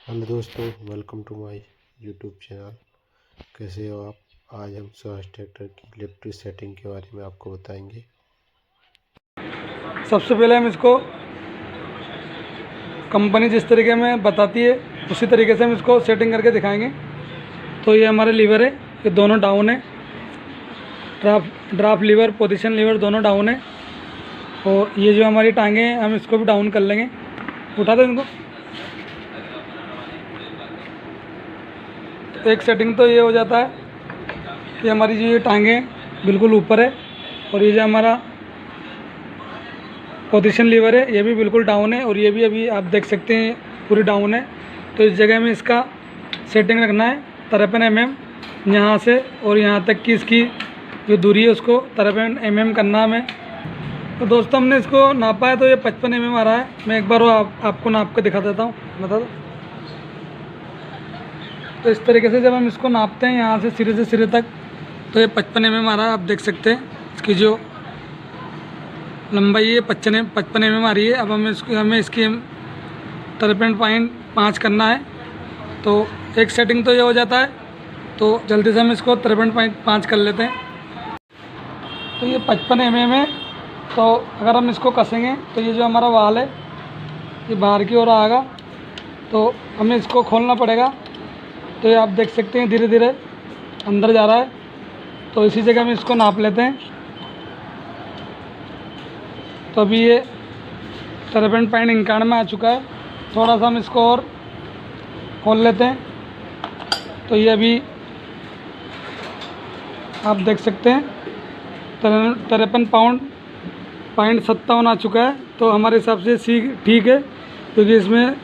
Hello दोस्तों, welcome to my YouTube channel. कैसे हो आप? आज हम स्वराज ट्रैक्टर की लिफ्ट सेटिंग के बारे में आपको बताएंगे। सबसे पहले हम इसको कंपनी जिस तरीके में बताती है उसी तरीके से हम इसको सेटिंग करके दिखाएंगे। तो ये हमारे लीवर है, ये दोनों डाउन है। ड्राफ्ट लीवर, पोजीशन लीवर दोनों डाउन है। और ये जो हमारी टांगे हैं हम इसको भी डाउन कर लेंगे। उठा दो इनको। तो एक सेटिंग तो ये हो जाता है कि हमारी जो ये टांगे हैं बिल्कुल ऊपर है, और ये जो हमारा पोजीशन लीवर है ये भी बिल्कुल डाउन है, और ये भी अभी आप देख सकते हैं पूरी डाउन है। तो इस जगह में इसका सेटिंग रखना है 53 mm यहाँ से और यहाँ तक की इसकी जो दूरी है उसको 53 mm करना हमें। तो दोस्तों हमने इसको नापा है तो ये 55 mm आ रहा है। मैं एक बार वो आपको नाप के दिखा देता हूँ, बता दो। तो इस तरीके से जब हम इसको नापते हैं यहाँ से सिरे तक तो ये 55 mm आ रहा है। आप देख सकते हैं इसकी जो लंबाई है 55 mm आ रही है। अब हमें इसकी 53.5 करना है। तो एक सेटिंग तो ये हो जाता है, तो जल्दी से हम इसको 53.5 कर लेते हैं। तो ये 55 mm है। तो अगर हम इसको कसेंगे तो ये जो हमारा वाल है ये बाहर की ओर आएगा, तो हमें इसको खोलना पड़ेगा। तो ये आप देख सकते हैं धीरे धीरे अंदर जा रहा है। तो इसी जगह हम इसको नाप लेते हैं। तो अभी ये 53.91 में आ चुका है। थोड़ा सा हम इसको और खोल लेते हैं। तो ये अभी आप देख सकते हैं 53.57 आ चुका है। तो हमारे हिसाब से सी ठीक है, क्योंकि इसमें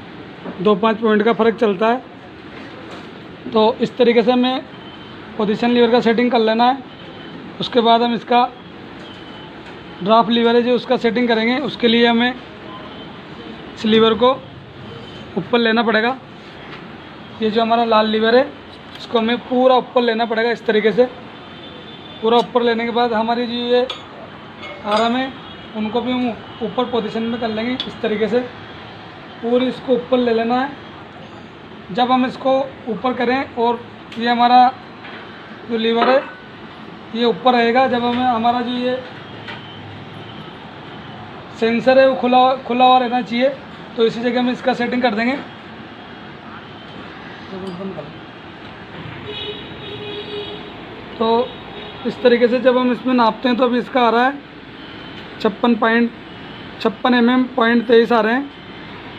2-5 पॉइंट का फ़र्क चलता है। तो इस तरीके से हमें पोजीशन लीवर का सेटिंग कर लेना है। उसके बाद हम इसका ड्राफ्ट लीवर है जो उसका सेटिंग करेंगे, उसके लिए हमें इस लीवर को ऊपर लेना पड़ेगा। ये जो हमारा लाल लीवर है इसको हमें पूरा ऊपर लेना पड़ेगा। इस तरीके से पूरा ऊपर लेने के बाद हमारी जो ये आर्म है उनको भी हम ऊपर पोजीशन में कर लेंगे। इस तरीके से पूरी इसको ऊपर ले लेना है। जब हम इसको ऊपर करें और ये हमारा जो लीवर है ये ऊपर रहेगा, जब हमें हमारा जो ये सेंसर है वो खुला हुआ रहना चाहिए। तो इसी जगह में इसका सेटिंग कर देंगे। तो इस तरीके से जब हम इसमें नापते हैं तो अभी इसका आ रहा है 56 mm 23 आ रहे हैं।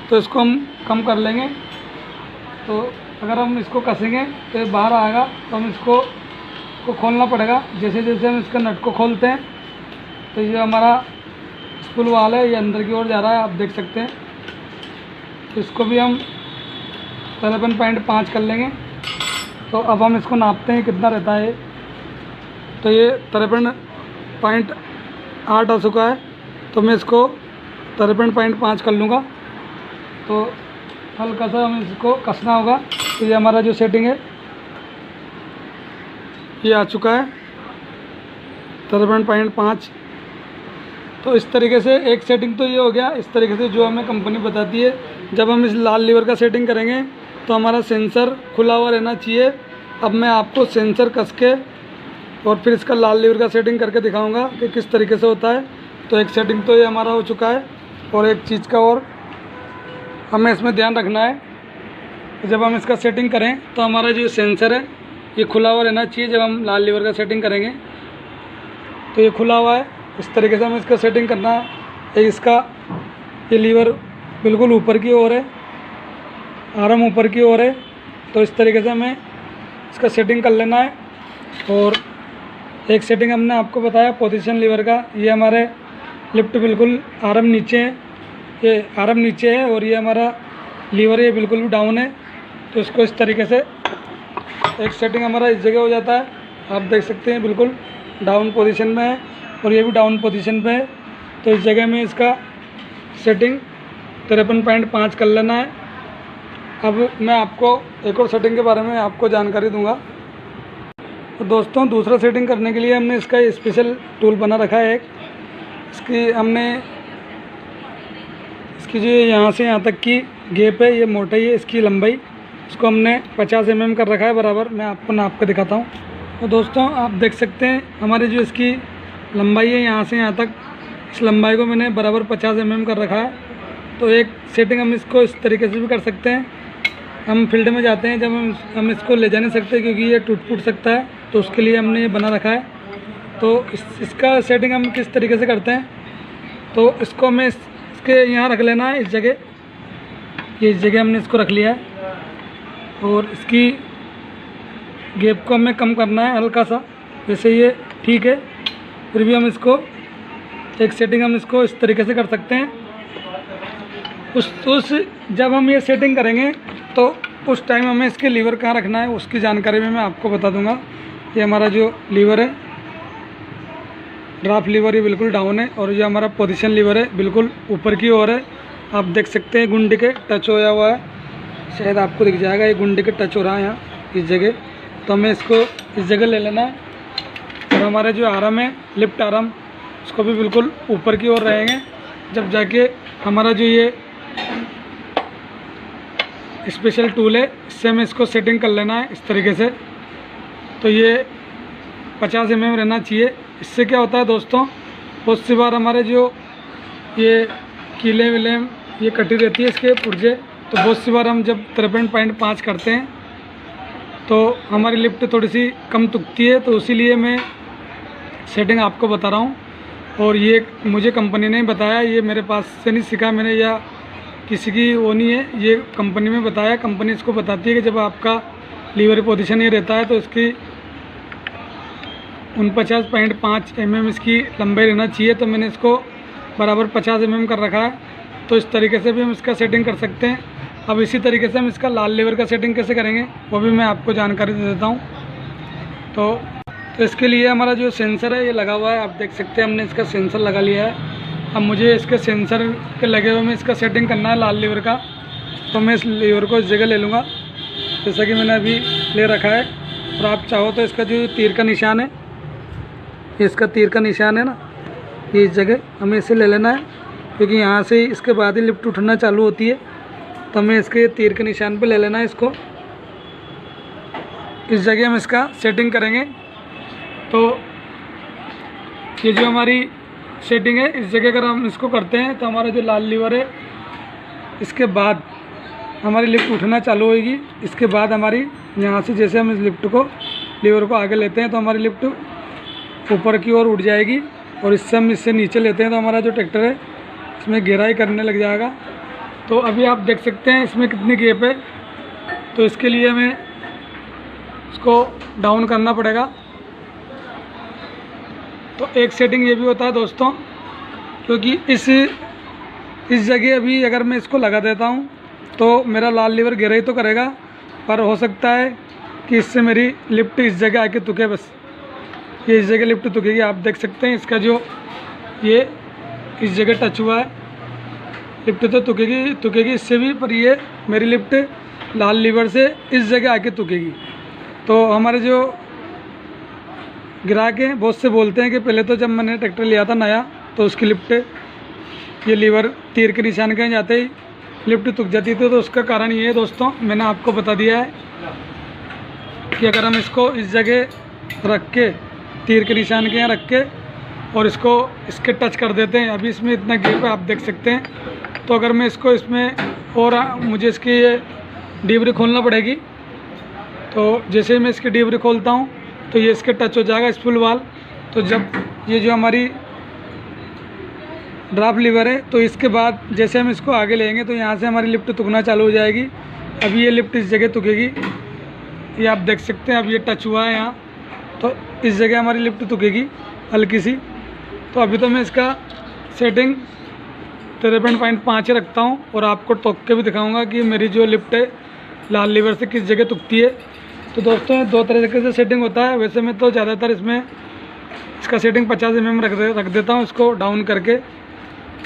तो इसको हम कम कर लेंगे। तो अगर हम इसको कसेंगे तो ये बाहर आएगा, तो हम इसको खोलना पड़ेगा। जैसे जैसे हम इसका नट को खोलते हैं तो ये हमारा स्पूल वाल है ये अंदर की ओर जा रहा है, आप देख सकते हैं। तो इसको भी हम 53.5 कर लेंगे। तो अब हम इसको नापते हैं कितना रहता है। तो ये 53.8 आ चुका है। तो मैं इसको 53.5 कर लूँगा। तो हल्का सा हमें इसको कसना होगा। तो ये हमारा जो सेटिंग है ये आ चुका है 53.5। तो इस तरीके से एक सेटिंग तो ये हो गया। इस तरीके से जो हमें कंपनी बताती है, जब हम इस लाल लीवर का सेटिंग करेंगे तो हमारा सेंसर खुला हुआ रहना चाहिए। अब मैं आपको सेंसर कस के और फिर इसका लाल लीवर का सेटिंग करके दिखाऊंगा कि किस तरीके से होता है। तो एक सेटिंग तो ये हमारा हो चुका है। और एक चीज़ का और हमें इसमें ध्यान रखना है, जब हम इसका सेटिंग करें तो हमारा जो सेंसर है ये खुला हुआ रहना चाहिए। जब हम लाल लीवर का सेटिंग करेंगे तो ये खुला हुआ है। इस तरीके से हमें इसका सेटिंग करना है। इसका ये लीवर बिल्कुल ऊपर की ओर है, आर्म ऊपर की ओर है। तो इस तरीके से हमें इसका सेटिंग कर लेना है। और एक सेटिंग हमने आपको बताया पोजीशन लीवर का, ये हमारे लिफ्ट बिल्कुल आर्म नीचे है, ये आर्म नीचे है और ये हमारा लीवर ये बिल्कुल भी डाउन है। तो इसको इस तरीके से एक सेटिंग हमारा इस जगह हो जाता है, आप देख सकते हैं बिल्कुल डाउन पोजीशन में है और ये भी डाउन पोजीशन पे है। तो इस जगह में इसका सेटिंग 53.5 कर लेना है। अब मैं आपको एक और सेटिंग के बारे में आपको जानकारी दूंगा। तो दोस्तों दूसरा सेटिंग करने के लिए हमने इसका स्पेशल टूल बना रखा है एक। इसकी जो यहाँ से यहाँ तक की गैप है ये मोटाई है इसकी लंबाई इसको हमने 50 mm कर रखा है बराबर। मैं आपको नाप के दिखाता हूँ। तो दोस्तों आप देख सकते हैं हमारी जो इसकी लंबाई है यहाँ से यहाँ तक, इस लंबाई को मैंने बराबर 50 mm कर रखा है। तो एक सेटिंग हम इसको इस तरीके से भी कर सकते हैं। हम फील्ड में जाते हैं जब हम इसको ले जा नहीं सकते क्योंकि ये टूट फूट सकता है, तो उसके लिए हमने ये बना रखा है। तो इसका सेटिंग हम किस तरीके से करते हैं, तो इसको हमें इसके यहाँ रख लेना है, इस जगह, ये इस जगह हमने इसको रख लिया है। और इसकी गैप को हमें कम करना है हल्का सा, वैसे ये ठीक है, फिर भी हम इसको एक सेटिंग हम इसको इस तरीके से कर सकते हैं। उस जब हम ये सेटिंग करेंगे तो उस टाइम हमें इसके लीवर कहाँ रखना है उसकी जानकारी भी मैं आपको बता दूंगा। ये हमारा जो लीवर है, ड्राफ्ट लीवर, ये बिल्कुल डाउन है, और ये हमारा पोजीशन लीवर है बिल्कुल ऊपर की ओर है। आप देख सकते हैं गुंडी के टच होया हुआ है, शायद आपको दिख जाएगा, ये गुंडी के टच हो रहा है यहाँ इस जगह। तो हमें इसको इस जगह ले लेना है। और हमारे जो आर्म है, लिफ्ट आर्म, उसको भी बिल्कुल ऊपर की ओर रहेंगे। जब जाके हमारा जो ये स्पेशल टूल है, इससे हमें इसको सेटिंग कर लेना है इस तरीके से। तो ये 50 mm रहना चाहिए। इससे क्या होता है दोस्तों, बहुत सी बार हमारे जो ये कीले विले ये कटी रहती है इसके पुर्जे, तो बहुत सी बार हम जब 53.5 करते हैं तो हमारी लिफ्ट थोड़ी सी कम तुकती है। तो इसीलिए मैं सेटिंग आपको बता रहा हूँ। और ये मुझे कंपनी ने बताया, ये मेरे पास से नहीं सीखा मैंने, या किसी की वो नहीं है, ये कंपनी में बताया। कंपनी इसको बताती है कि जब आपका लीवर पोजीशन ये रहता है तो इसकी 49.5 mm इसकी लंबाई रहना चाहिए। तो मैंने इसको बराबर 50 mm कर रखा है। तो इस तरीके से भी हम इसका सेटिंग कर सकते हैं। अब इसी तरीके से हम इसका लाल लीवर का सेटिंग कैसे करेंगे वो भी मैं आपको जानकारी दे देता हूँ। तो इसके लिए हमारा जो सेंसर है ये लगा हुआ है, आप देख सकते हैं हमने इसका सेंसर लगा लिया है। अब मुझे इसके सेंसर के लगे हुए में इसका सेटिंग करना है लाल लीवर का। तो मैं इस लीवर को इस जगह ले लूँगा जैसा कि मैंने अभी ले रखा है। और आप चाहो तो इसका जो तीर का निशान है, ये इसका तीर का निशान है ना, ये इस जगह हमें इसे ले लेना है, क्योंकि यहाँ से इसके बाद ही लिफ्ट उठना चालू होती है। तो हमें इसके तीर के निशान पे ले लेना है इसको, इस जगह हम इसका सेटिंग करेंगे। तो ये जो हमारी सेटिंग है, इस जगह अगर हम इसको करते हैं तो हमारा जो लाल लीवर है, इसके बाद हमारी लिफ्ट उठना चालू होगी। इसके बाद हमारी यहाँ से जैसे हम इस लिफ्ट को, लीवर को आगे लेते हैं तो हमारी लिफ्ट ऊपर की ओर उठ जाएगी। और इससे हम इससे नीचे लेते हैं तो हमारा जो ट्रैक्टर है इसमें गहराई करने लग जाएगा। तो अभी आप देख सकते हैं इसमें कितनी गैप है। तो इसके लिए हमें इसको डाउन करना पड़ेगा। तो एक सेटिंग ये भी होता है दोस्तों, क्योंकि इस जगह अभी अगर मैं इसको लगा देता हूँ तो मेरा लाल लीवर गहराई तो करेगा, पर हो सकता है कि इससे मेरी लिफ्ट इस जगह आके तुके, बस ये इस जगह लिफ्ट तुकेगी। आप देख सकते हैं इसका जो ये इस जगह टच हुआ है, लिफ्ट तो तुकेगी इससे भी, पर ये मेरी लिफ्ट लाल लीवर से इस जगह आके तुकेगी। तो हमारे जो ग्राहक हैं बहुत से बोलते हैं कि पहले तो जब मैंने ट्रैक्टर लिया था नया तो उसकी लिफ्ट ये लीवर तीर के निशान के जाते ही लिफ्ट तुक जाती थी। तो उसका कारण ये है दोस्तों, मैंने आपको बता दिया है कि अगर हम इसको इस जगह रख के, तीर के निशान के यहाँ रख के, और इसको इसके टच कर देते हैं, अभी इसमें इतना गैप है आप देख सकते हैं। तो अगर मैं इसको इसमें और मुझे इसकी ये डीबरी खोलना पड़ेगी। तो जैसे ही मैं इसकी डीबरी खोलता हूँ तो ये इसके टच हो जाएगा स्पूल वाल। तो जब ये जो हमारी ड्राफ्ट लीवर है, तो इसके बाद जैसे हम इसको आगे लेंगे तो यहाँ से हमारी लिफ्ट तुकना चालू हो जाएगी। अभी ये लिफ्ट इस जगह तुकेगी, ये आप देख सकते हैं। अब ये टच हुआ है यहाँ, तो इस जगह हमारी लिफ्ट तुकेगी हल्की सी। तो अभी तो मैं इसका सेटिंग 53.5 रखता हूँ और आपको टोक के भी दिखाऊंगा कि मेरी जो लिफ्ट है लाल लीवर से किस जगह तुकती है। तो दोस्तों दो तरीके से सेटिंग होता है। वैसे मैं तो ज़्यादातर इसमें इसका सेटिंग 50 mm रख देता हूँ इसको डाउन करके।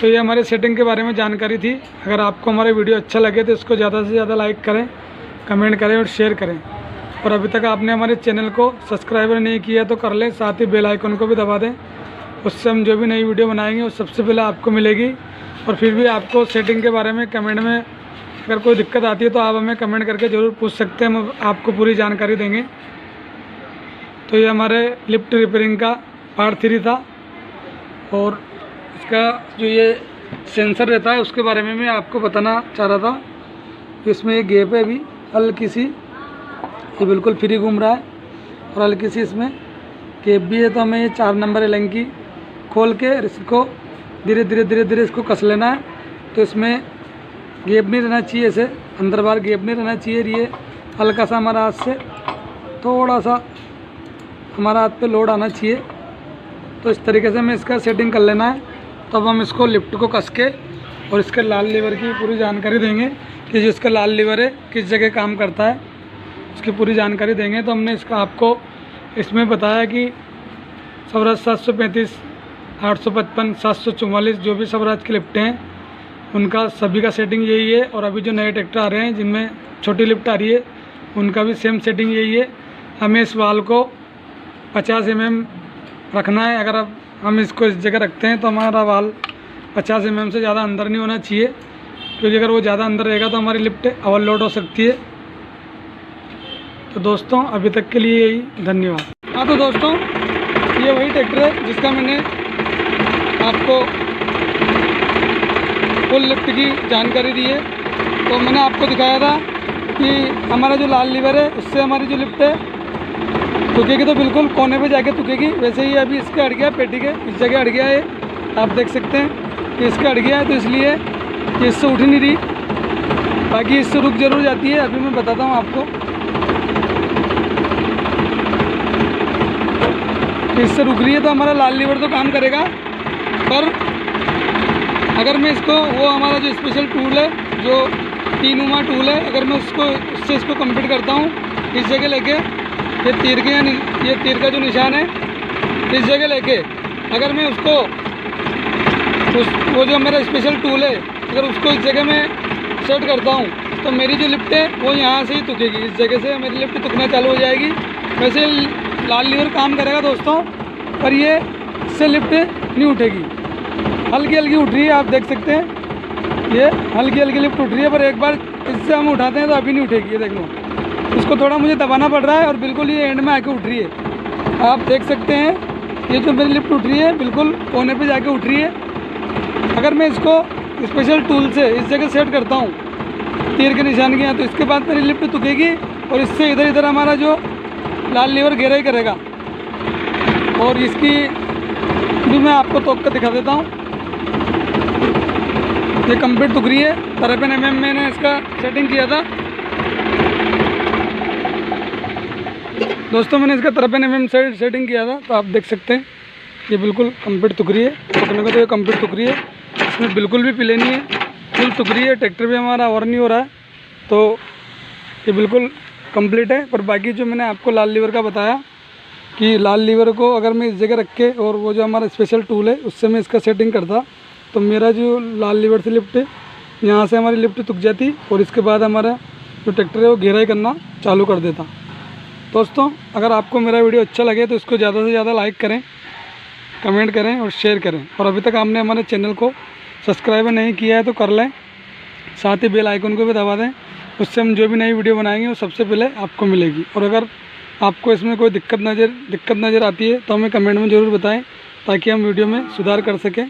तो ये हमारे सेटिंग के बारे में जानकारी थी। अगर आपको हमारे वीडियो अच्छा लगे तो इसको ज़्यादा से ज़्यादा लाइक करें, कमेंट करें और शेयर करें। और अभी तक आपने हमारे चैनल को सब्सक्राइबर नहीं किया तो कर लें, साथ ही बेल आइकन को भी दबा दें। उससे हम जो भी नई वीडियो बनाएंगे वो सबसे पहले आपको मिलेगी। और फिर भी आपको सेटिंग के बारे में कमेंट में अगर कोई दिक्कत आती है तो आप हमें कमेंट करके ज़रूर पूछ सकते हैं, हम आपको पूरी जानकारी देंगे। तो ये हमारे लिफ्ट रिपेयरिंग का पार्ट 3 था, और इसका जो ये सेंसर रहता है उसके बारे में मैं आपको बताना चाह रहा था। इसमें ये गैप है अभी हल्की सी, ये बिल्कुल फ्री घूम रहा है, और हल्की सी इसमें गैप भी है। तो हमें ये 4 नंबर एलंकी खोल के इसको धीरे धीरे इसको कस लेना है। तो इसमें गैप नहीं रहना चाहिए, ऐसे अंदर बाहर गैप नहीं रहना चाहिए। ये हल्का सा हमारा हाथ से थोड़ा सा हमारा हाथ पे लोड आना चाहिए। तो इस तरीके से हमें इसका सेटिंग कर लेना है। तो अब हम इसको लिफ्ट को कस के और इसके लाल लीवर की पूरी जानकारी देंगे कि जो इसका लाल लीवर है किस जगह काम करता है, उसकी पूरी जानकारी देंगे। तो हमने इसका आपको इसमें बताया कि स्वराज 735, 855, 744 जो भी स्वराज की लिफ्टें हैं उनका सभी का सेटिंग यही है। और अभी जो नए ट्रैक्टर आ रहे हैं जिनमें छोटी लिफ्ट आ रही है उनका भी सेम सेटिंग यही है। हमें इस वाल को 50 mm रखना है। अगर अब हम इसको इस जगह रखते हैं तो हमारा वाल 50 mm से ज़्यादा अंदर नहीं होना चाहिए, क्योंकि अगर वो ज़्यादा अंदर रहेगा तो हमारी लिफ्ट ओवरलोड हो सकती है। तो दोस्तों अभी तक के लिए यही, धन्यवाद। हाँ तो दोस्तों ये वही ट्रैक्टर है जिसका मैंने आपको फुल लिफ्ट की जानकारी दी है। तो मैंने आपको दिखाया था कि हमारा जो लाल लीवर है उससे हमारी जो लिफ्ट है तुकेगी, तो बिल्कुल कोने पे जाके तुकेगी। वैसे ही अभी इसके अड़ गया, पेटी के इस जगह अड़ गया है, आप देख सकते हैं कि इसका अड़ गया है, तो इसलिए ये इससे उठ नहीं रही। बाकी इससे रुक जरूर जाती है, अभी मैं बताता हूँ आपको। इससे रुक रही है तो हमारा लाल लीवर तो काम करेगा, पर अगर मैं इसको वो हमारा जो स्पेशल टूल है जो तीनुमा टूल है, अगर मैं उससे इसको कंप्लीट करता हूँ इस जगह लेके, ये तीर के ये तीर का जो निशान है इस जगह लेके, अगर मैं उसको वो जो मेरा स्पेशल टूल है अगर उसको इस जगह में सेट करता हूँ तो मेरी जो लिफ्ट है वो यहाँ से ही तुकेगी। इस जगह से मेरी लिफ्ट तुकना चालू हो जाएगी। वैसे लाल लीवर काम करेगा दोस्तों, पर ये इससे लिफ्ट नहीं उठेगी, हल्की हल्की उठ रही है, आप देख सकते हैं ये हल्की हल्की लिफ्ट उठ रही है। पर एक बार इससे हम उठाते हैं तो अभी नहीं उठेगी, ये देख लो। इसको थोड़ा मुझे दबाना पड़ रहा है और बिल्कुल ये एंड में आके उठ रही है। आप देख सकते हैं ये जो मेरी लिफ्ट उठ रही है बिल्कुल कोने पे जाके उठ रही है। अगर मैं इसको स्पेशल टूल से इस जगह सेट करता हूँ तीर के निशान के यहाँ, तो इसके बाद मेरी लिफ्ट तुकेगी और इससे इधर इधर हमारा जो लाल लीवर घेरा ही करेगा। और इसकी भी मैं आपको तोक कर दिखा देता हूँ। ये कंप्लीट तुक रही है, 53 mm मैंने इसका सेटिंग किया था दोस्तों, मैंने इसका 53 mm सेटिंग किया था। तो आप देख सकते हैं ये बिल्कुल कंप्लीट तुक रही है। तुकने को तो ये कंप्लीट तुक रही है, इसमें बिल्कुल भी पिले नहीं है, फुल तुक रही है। ट्रैक्टर भी हमारा और नहीं हो रहा है, तो ये बिल्कुल कंप्लीट है। पर बाकी जो मैंने आपको लाल लीवर का बताया कि लाल लीवर को अगर मैं इस जगह रख के और वो जो हमारा स्पेशल टूल है उससे मैं इसका सेटिंग करता तो मेरा जो लाल लीवर से लिफ्ट है यहाँ से हमारी लिफ्ट तुक जाती और इसके बाद हमारा जो ट्रैक्टर है वो घेराई करना चालू कर देता। दोस्तों अगर आपको मेरा वीडियो अच्छा लगे तो इसको ज़्यादा से ज़्यादा लाइक करें, कमेंट करें और शेयर करें। और अभी तक आपने हमारे चैनल को सब्सक्राइब नहीं किया है तो कर लें, साथ ही बेल आइकन को भी दबा दें, उससे हम जो भी नई वीडियो बनाएंगे वो सबसे पहले आपको मिलेगी। और अगर आपको इसमें कोई दिक्कत नज़र आती है तो हमें कमेंट में ज़रूर बताएं ताकि हम वीडियो में सुधार कर सकें।